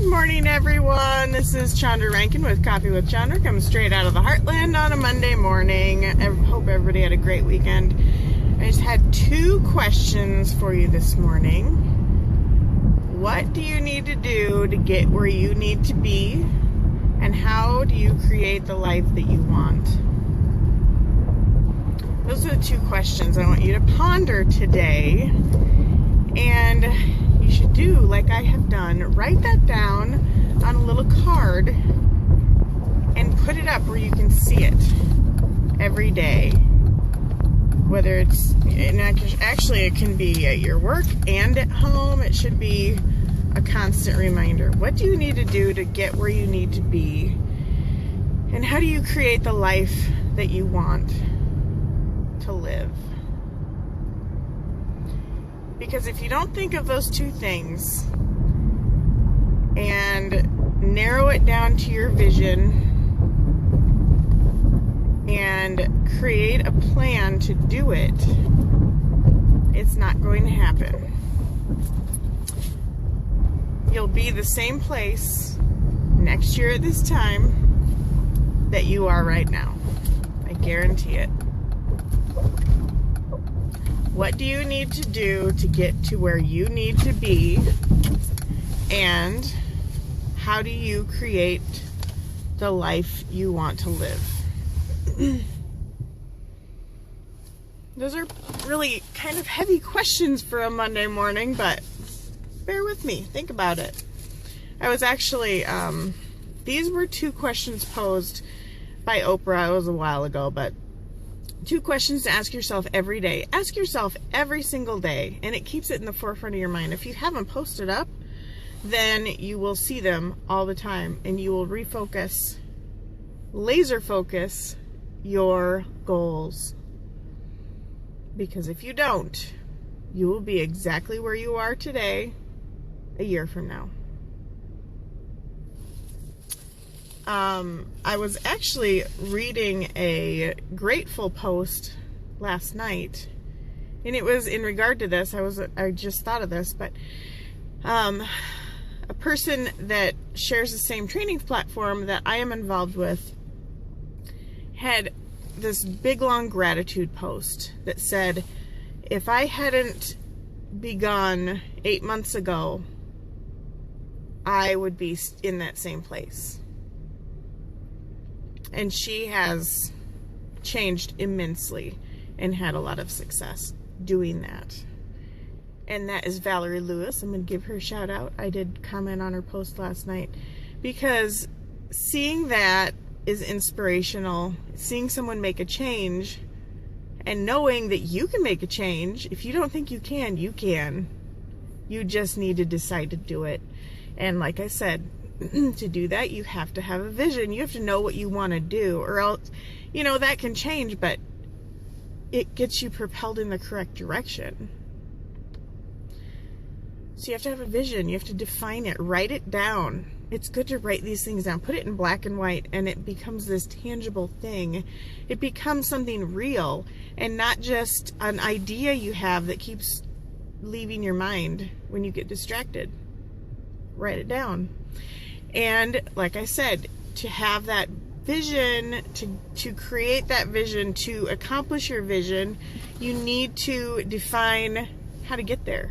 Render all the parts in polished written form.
Good morning, everyone. This is Chondra Rankin with Coffee with Chondra, coming straight out of the Heartland on a Monday morning. I hope everybody had a great weekend. I just had 2 questions for you this morning. What do you need to do to get where you need to be? And how do you create the life that you want? Those are the 2 questions I want you to ponder today. And you should do like I have done. Write that down on a little card and put it up where you can see it every day. Whether it's, and actually it can be at your work and at home. It should be a constant reminder. What do you need to do to get where you need to be? And how do you create the life that you want to live? Because if you don't think of those 2 things and narrow it down to your vision and create a plan to do it, it's not going to happen. You'll be the same place next year at this time that you are right now. I guarantee it. What do you need to do to get to where you need to be? And how do you create the life you want to live? Those are really kind of heavy questions for a Monday morning, but bear with me. Think about it. I was actually, these were 2 questions posed by Oprah. It was a while ago, but 2 questions to ask yourself every day. Ask yourself every single day, and it keeps it in the forefront of your mind. If you haven't posted up, then you will see them all the time, and you will refocus, laser focus your goals. Because if you don't, you will be exactly where you are today a year from now. I was actually reading a grateful post last night, and it was in regard to this. I just thought of this, but a person that shares the same training platform that I am involved with had this big long gratitude post that said, if I hadn't begun 8 months ago, I would be in that same place. And she has changed immensely and had a lot of success doing that. And that is Valerie Lewis. I'm going to give her a shout out. I did comment on her post last night because seeing that is inspirational. Seeing someone make a change and knowing that you can make a change. If you don't think you can, you can. You just need to decide to do it. And like I said, to do that, you have to have a vision. You have to know what you want to do, or else, that can change, but it gets you propelled in the correct direction. So you have to have a vision. You have to define it. Write it down. It's good to write these things down. Put it in black and white, and it becomes this tangible thing. It becomes something real, and not just an idea you have that keeps leaving your mind when you get distracted. Write it down. And like I said, to have that vision, to create that vision, to accomplish your vision, you need to define how to get there.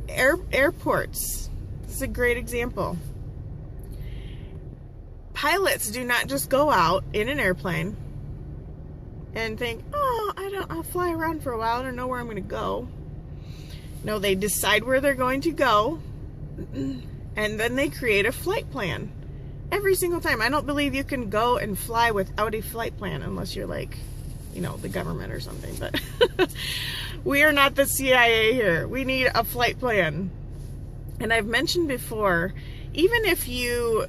Airports, this is a great example. Pilots do not just go out in an airplane and think, I'll fly around for a while, I don't know where I'm going to go. No, they decide where they're going to go, and then they create a flight plan every single time. I don't believe you can go and fly without a flight plan unless you're like, the government or something. But we are not the CIA here. We need a flight plan. And I've mentioned before, even if your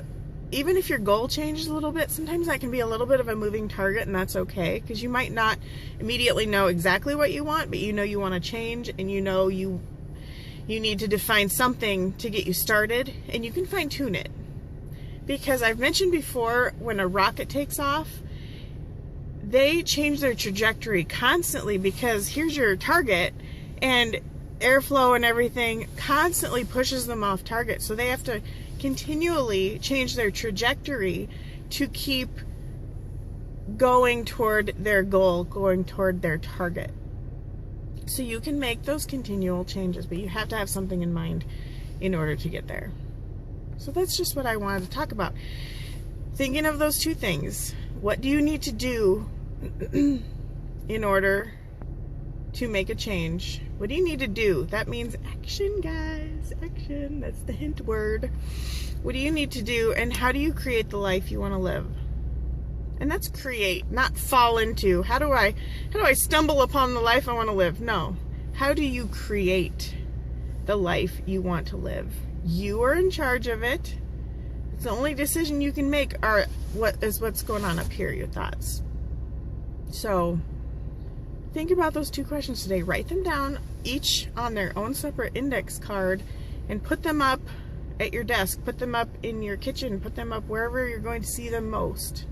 goal changes a little bit, sometimes that can be a little bit of a moving target, and that's okay, because you might not immediately know exactly what you want, but you want to change, and you need to define something to get you started, and you can fine-tune it. Because I've mentioned before, when a rocket takes off, they change their trajectory constantly, because here's your target, and airflow and everything constantly pushes them off target. So they have to continually change their trajectory to keep going toward their goal, going toward their target. So you can make those continual changes, but you have to have something in mind in order to get there. So that's just what I wanted to talk about. Thinking of those two things. What do you need to do in order to make a change? What do you need to do? That means action, guys. Action. That's the hint word. What do you need to do, and how do you create the life you want to live? And that's create, not fall into. How do I stumble upon the life I want to live? No. How do you create the life you want to live? You are in charge of it. It's the only decision you can make are what's going on up here, your thoughts. So think about those two questions today. Write them down, each on their own separate index card, and put them up at your desk. Put them up in your kitchen. Put them up wherever you're going to see them most.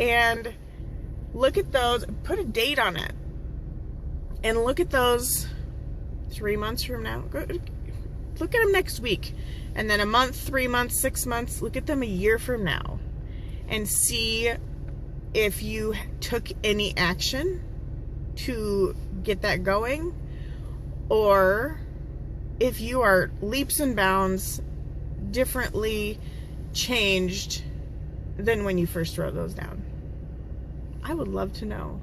And look at those, put a date on it, and look at those 3 months from now. Look at them next week, and then a month, 3 months, 6 months. Look at them a year from now and see if you took any action to get that going, or if you are leaps and bounds differently changed than when you first wrote those down. I would love to know.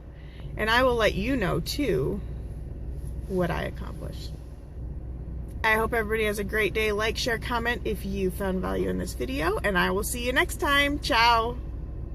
And I will let you know too what I accomplished. I hope everybody has a great day. Like, share, comment if you found value in this video, and I will see you next time. Ciao.